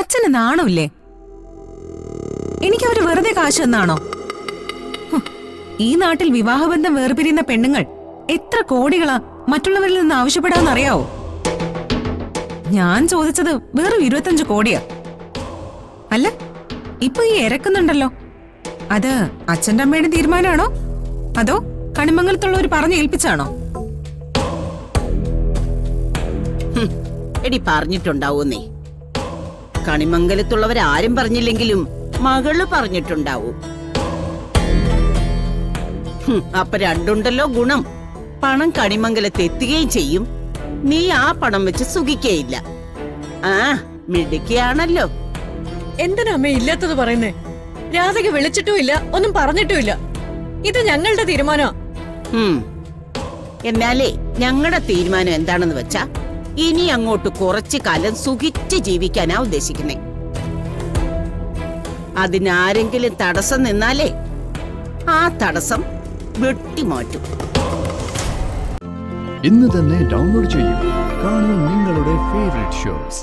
അച്ഛന് നാണമില്ലേ? എനിക്കവര് വെറുതെ കാശ് തന്നാണോ? ഈ നാട്ടിൽ വിവാഹബന്ധം വേർപിരിയുന്ന പെണ്ണുങ്ങൾ എത്ര കോടികളാ മറ്റുള്ളവരിൽ നിന്ന് ആവശ്യപ്പെടാന്നറിയാവോ? ഞാൻ ചോദിച്ചത് വെറും 25 കോടിയാ. അല്ല, ഇപ്പൊ ഈ ഇരക്കുന്നുണ്ടല്ലോ, അത് അച്ഛന്റെ അമ്മയുടെ തീരുമാനമാണോ അതോ കണിമംഗലത്തുള്ളവർ പറഞ്ഞു ഏൽപ്പിച്ചാണോ? എടി പറഞ്ഞിട്ടുണ്ടാവൂന്നേ. കണിമംഗലത്തുള്ളവരാരും പറഞ്ഞില്ലെങ്കിലും മകള് പറഞ്ഞിട്ടുണ്ടാവും. അപ്പൊ രണ്ടുണ്ടല്ലോ ഗുണം. പണം കണിമംഗലത്ത് എത്തുകയും ചെയ്യും, നീ ആ പണം വെച്ച് സുഖിക്കയില്ല. ആ മിടുക്കിയാണല്ലോ. എന്തിനാ അമ്മ ഇല്ലാത്തത് പറയുന്നേ? രാധയ്ക്ക് വിളിച്ചിട്ടുമില്ല, ഒന്നും പറഞ്ഞിട്ടുമില്ല. ഇത് ഞങ്ങളുടെ തീരുമാനമാ. എന്നാലേ ഞങ്ങളുടെ തീരുമാനം എന്താണെന്ന് വെച്ചാ, ഇനി അങ്ങോട്ട് കുറച്ചു കാലം സുഖിച്ച് ജീവിക്കാനാ ഉദ്ദേശിക്കുന്നേ. അതിനാരെങ്കിലും തടസ്സം നിന്നാലേ ആ തടസ്സം വെട്ടിമാറ്റും. ഇന്ന് തന്നെ ഡൗൺലോഡ് ചെയ്യൂ. കാണൂ നിങ്ങളുടെ ഫേവറേറ്റ് ഷോസ്.